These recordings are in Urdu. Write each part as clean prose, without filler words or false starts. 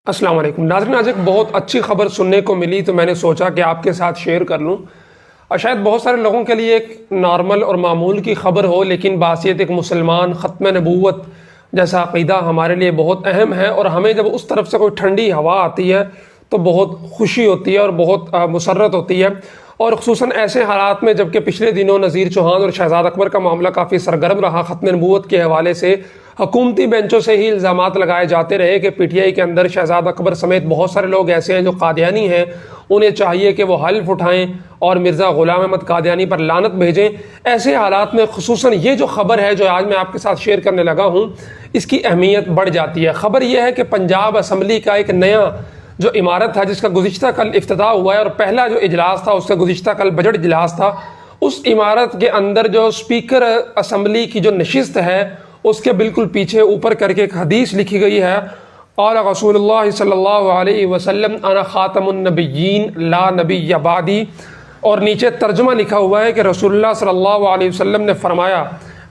السلام علیکم ناظرین، آج ایک بہت اچھی خبر سننے کو ملی تو میں نے سوچا کہ آپ کے ساتھ شیئر کر لوں۔ شاید بہت سارے لوگوں کے لیے ایک نارمل اور معمول کی خبر ہو، لیکن بحیثیت ایک مسلمان ختم نبوت جیسا عقیدہ ہمارے لیے بہت اہم ہے، اور ہمیں جب اس طرف سے کوئی ٹھنڈی ہوا آتی ہے تو بہت خوشی ہوتی ہے اور بہت مسرت ہوتی ہے، اور خصوصاً ایسے حالات میں جب کہ پچھلے دنوں نذیر چوہان اور شہزاد اکبر کا معاملہ کافی سرگرم رہا ختم نبوت کے حوالے سے۔ حکومتی بینچوں سے ہی الزامات لگائے جاتے رہے کہ پی ٹی آئی کے اندر شہزاد اکبر سمیت بہت سارے لوگ ایسے ہیں جو قادیانی ہیں، انہیں چاہیے کہ وہ حلف اٹھائیں اور مرزا غلام احمد قادیانی پر لعنت بھیجیں۔ ایسے حالات میں خصوصاً یہ جو خبر ہے جو آج میں آپ کے ساتھ شیئر کرنے لگا ہوں، اس کی اہمیت بڑھ جاتی ہے۔ خبر یہ ہے کہ پنجاب اسمبلی کا ایک نیا جو عمارت ہے، جس کا گزشتہ کل افتتاح ہوا ہے، اور پہلا جو اجلاس تھا اس کا گزشتہ کل بجٹ اجلاس تھا، اس عمارت کے اندر جو اسپیکر اسمبلی کی جو نشست ہے اس کے بالکل پیچھے اوپر کر کے ایک حدیث لکھی گئی ہے، قال رسول اللہ صلی اللہ علیہ وسلم انا خاتم النبیین لا نبی بعدی، اور نیچے ترجمہ لکھا ہوا ہے کہ رسول اللہ صلی اللہ علیہ وسلم نے فرمایا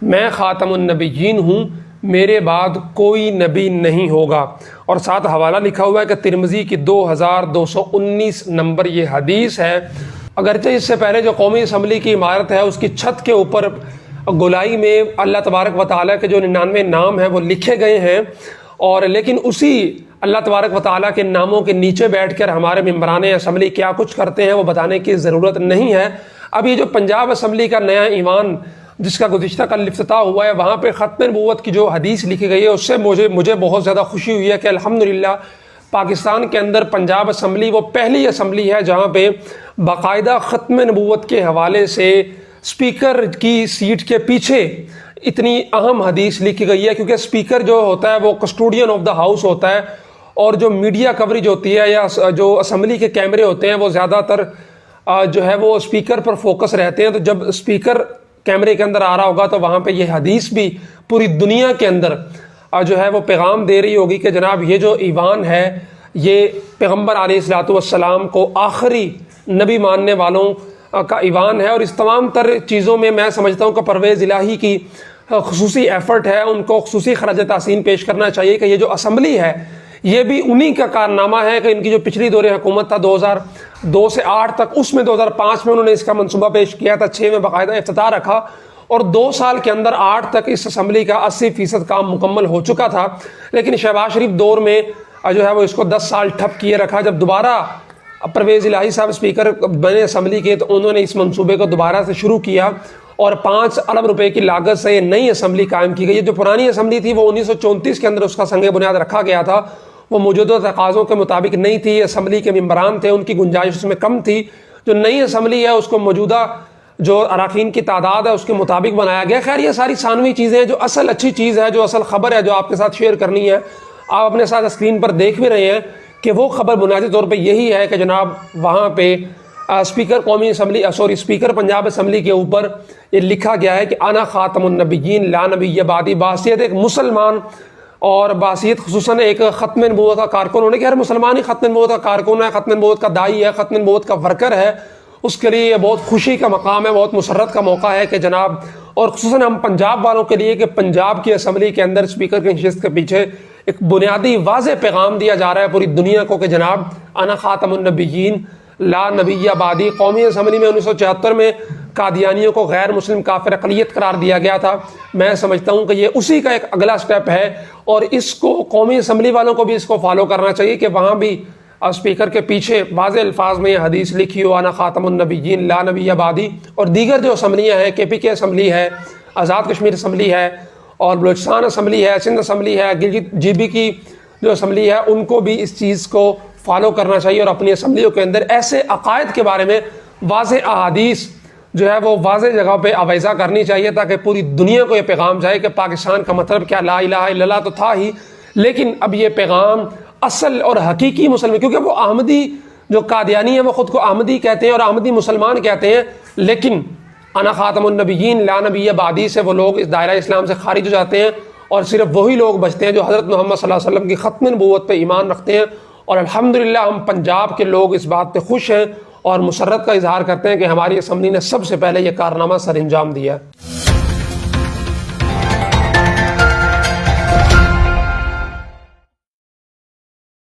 میں خاتم النبیین ہوں، میرے بعد کوئی نبی نہیں ہوگا، اور ساتھ حوالہ لکھا ہوا ہے کہ ترمذی کی 2219 نمبر یہ حدیث ہے۔ اگرچہ اس سے پہلے جو قومی اسمبلی کی عمارت ہے اس کی چھت کے اوپر گولائی میں اللہ تبارک و تعالیٰ کے جو 99 نام ہیں وہ لکھے گئے ہیں، اور لیکن اسی اللہ تبارک و تعالیٰ کے ناموں کے نیچے بیٹھ کر ہمارے ممبران اسمبلی کیا کچھ کرتے ہیں وہ بتانے کی ضرورت نہیں ہے۔ اب یہ جو پنجاب اسمبلی کا نیا ایوان جس کا گزشتہ کل افتتاح ہوا ہے، وہاں پہ ختم نبوت کی جو حدیث لکھی گئی ہے اس سے مجھے بہت زیادہ خوشی ہوئی ہے کہ الحمدللہ پاکستان کے اندر پنجاب اسمبلی وہ پہلی اسمبلی ہے جہاں پہ باقاعدہ ختم نبوت کے حوالے سے اسپیکر کی سیٹ کے پیچھے اتنی اہم حدیث لکھی گئی ہے، کیونکہ اسپیکر جو ہوتا ہے وہ کسٹوڈین آف دا ہاؤس ہوتا ہے، اور جو میڈیا کوریج ہوتی ہے یا جو اسمبلی کے کیمرے ہوتے ہیں وہ زیادہ تر جو ہے وہ اسپیکر پر فوکس رہتے ہیں، تو جب اسپیکر کیمرے کے اندر آ رہا ہوگا تو وہاں پہ یہ حدیث بھی پوری دنیا کے اندر جو ہے وہ پیغام دے رہی ہوگی کہ جناب یہ جو ایوان ہے یہ پیغمبر علیہ الصلوۃ والسلام کو آخری نبی ماننے والوں کا ایوان ہے، اور اس تمام تر چیزوں میں سمجھتا ہوں کہ پرویز الہی کی خصوصی ایفرٹ ہے، ان کو خصوصی خراج تحسین پیش کرنا چاہیے کہ یہ جو اسمبلی ہے یہ بھی انہی کا کارنامہ ہے کہ ان کی جو پچھلی دور حکومت تھا 2002 سے 8 تک، اس میں 2005 میں انہوں نے اس کا منصوبہ پیش کیا تھا، 6 میں باقاعدہ افتتاح رکھا، اور 2 سال کے اندر 8 تک اس اسمبلی کا 80% کام مکمل ہو چکا تھا، لیکن شہباز شریف دور میں جو ہے وہ اس کو 10 سال ٹھپ کیے رکھا۔ جب دوبارہ پرویز الہی صاحب اسپیکر بنے اسمبلی کے تو انہوں نے اس منصوبے کو دوبارہ سے شروع کیا، اور 5 ارب روپے کی لاگت سے یہ نئی اسمبلی قائم کی گئی۔ جو پرانی اسمبلی تھی وہ 1934 کے اندر اس کا سنگ بنیاد رکھا گیا تھا، وہ موجودہ تقاضوں کے مطابق نہیں تھی، اسمبلی کے ممبران تھے ان کی گنجائش اس میں کم تھی۔ جو نئی اسمبلی ہے اس کو موجودہ جو اراکین کی تعداد ہے اس کے مطابق بنایا گیا۔ خیر یہ ساری ثانوی چیزیں ہیں، جو اصل اچھی چیز ہے، جو اصل خبر ہے جو آپ کے ساتھ شیئر کرنی ہے، آپ اپنے ساتھ اسکرین پر دیکھ بھی رہے ہیں کہ وہ خبر بنیادی طور پہ یہی ہے کہ جناب وہاں پہ اسپیکر پنجاب اسمبلی کے اوپر یہ لکھا گیا ہے کہ انا خاتم النبیین لا نبی بعدی، بحیثیت ایک مسلمان اور بحیثیت خصوصاً ایک ختم نبوت کا کارکن ہونے کے، ہر مسلمان ہی ختم نبوت کا کارکن ہے، ختم نبوت کا داعی ہے، ختم نبوت کا ورکر ہے، اس کے لیے یہ بہت خوشی کا مقام ہے، بہت مسرت کا موقع ہے کہ جناب، اور خصوصاً ہم پنجاب والوں کے لیے کہ پنجاب کی اسمبلی کے اندر اسپیکر کی نشست کے پیچھے ایک بنیادی واضح پیغام دیا جا رہا ہے پوری دنیا کو کہ جناب انا خاتم النبیین لا نبی بعدی۔ قومی اسمبلی میں 1974 میں قادیانیوں کو غیر مسلم کافر اقلیت قرار دیا گیا تھا، میں سمجھتا ہوں کہ یہ اسی کا ایک اگلا سٹیپ ہے، اور اس کو قومی اسمبلی والوں کو بھی اس کو فالو کرنا چاہیے کہ وہاں بھی اسپیکر کے پیچھے واضح الفاظ میں یہ حدیث لکھی ہو انا خاتم النبیین لا نبی بعدی۔ اور دیگر جو اسمبلیاں ہیں، کے پی کے اسمبلی ہے، آزاد کشمیر اسمبلی ہے، اور بلوچستان اسمبلی ہے، سندھ اسمبلی ہے، گلگت جی بی کی جو اسمبلی ہے، ان کو بھی اس چیز کو فالو کرنا چاہیے، اور اپنی اسمبلیوں کے اندر ایسے عقائد کے بارے میں واضح احادیث جو ہے وہ واضح جگہ پہ آویزہ کرنی چاہیے، تاکہ پوری دنیا کو یہ پیغام جائے کہ پاکستان کا مطلب کیا، لا الہ الا اللہ تو تھا ہی، لیکن اب یہ پیغام اصل اور حقیقی مسلم، کیونکہ وہ احمدی جو قادیانی ہیں وہ خود کو احمدی کہتے ہیں اور احمدی مسلمان کہتے ہیں، لیکن انا خاتم النبیین لا نبی بعدی سے وہ لوگ اس دائرہ اسلام سے خارج ہو جاتے ہیں، اور صرف وہی لوگ بچتے ہیں جو حضرت محمد صلی اللہ علیہ وسلم کی ختم نبوت پہ ایمان رکھتے ہیں، اور الحمدللہ ہم پنجاب کے لوگ اس بات پہ خوش ہیں اور مسرت کا اظہار کرتے ہیں کہ ہماری اسمبلی نے سب سے پہلے یہ کارنامہ سر انجام دیا ہے۔